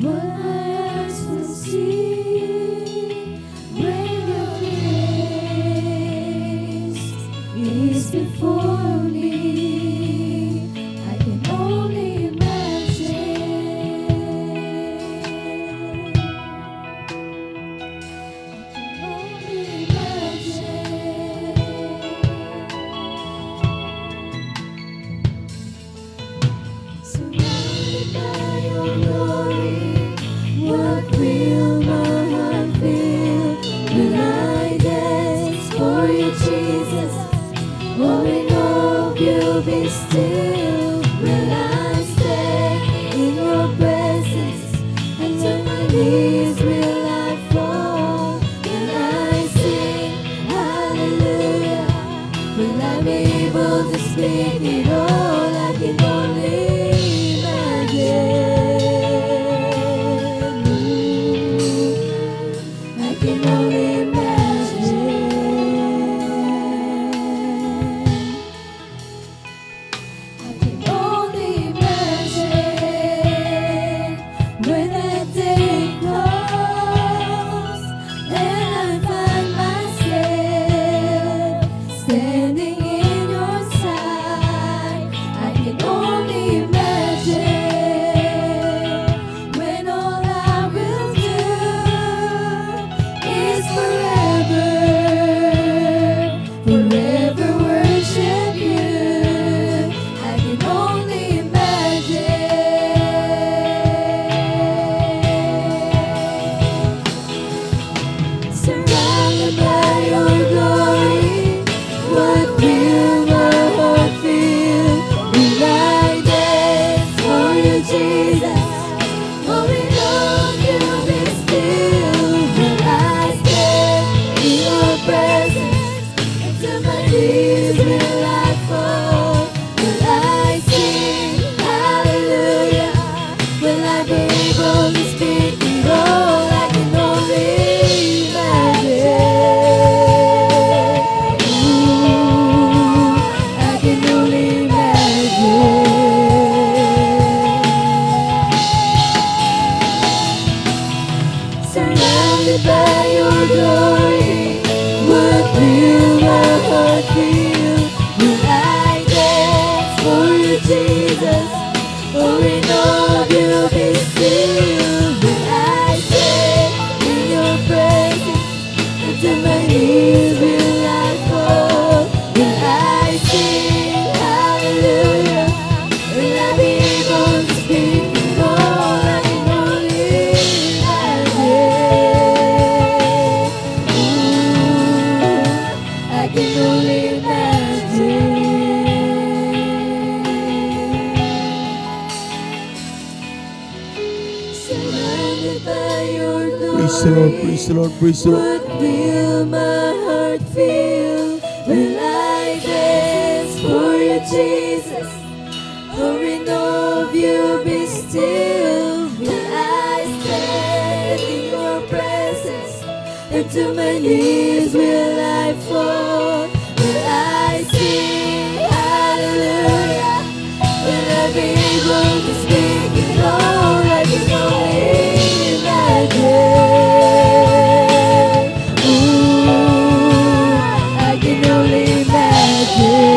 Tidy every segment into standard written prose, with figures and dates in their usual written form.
what my eyes will see when your face is before me. I can only imagine. Surrounded by your glory, what will my heart feel? Will I dance for you, Jesus? Or in awe of you be still? Will I stay in your presence? And to my knees will I fall? Will I sing hallelujah? Will I be able to speak it all? I can only imagine. I can only imagine. I can only imagine when that day comes and I find myself standing in your sight. I can only imagine when all I will do is forever worship you. I can only imagine. Surrounded by your glory, what will my heart feel? Will I dance for you, Jesus? Or in awe of you be still? Will I stand in your presence? And to my knees will I fall? Will I sing hallelujah? Will I be able to speak it all? I can only imagine. I can only imagine. Surrounded by your glory, what will my heart feel? Will I dance for you, Jesus? Or in awe of you be still? Will I stay in your presence? And to my knees will I fall? Will I sing hallelujah? Will I be able to speak it all? I can only imagine. I can only imagine. Surrounded by your glory, Praise the Lord, praise the Lord, praise the Lord. what will my heart feel? Will I dance for you, Jesus? Or in awe of you be still? Will I stand in your presence? And to my knees will I fall? Will I sing hallelujah? Will I be able to speak it all? I can only imagine. I can only imagine.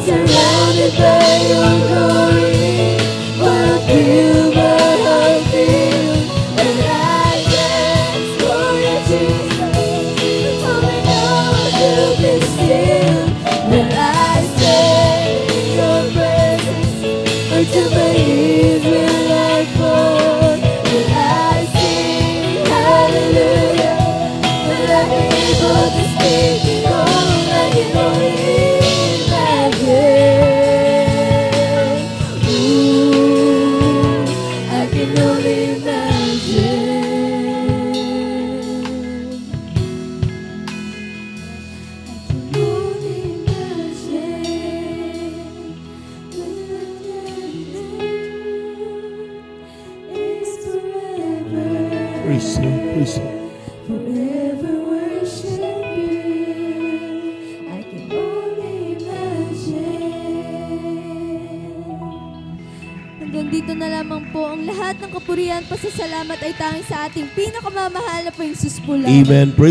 Surrounded by your glory, what will my heart feel? Will I dance for you, Jesus? Oh, I know you'll be still. Will I stay in your presence? Or to my knees will I fall? Will I sing hallelujah? Will I be able to speak it all? I can only imagine. I can only imagine. I can only imagine. Is forever. Praise the Lord, praise the Lord. Forever worship you. I can only imagine. nandito na lamang po ang lahat ng kapurihan, pasasalamat ay tanging sa ating pinakamamahal na po yung Sus po lamang. Amen. Praise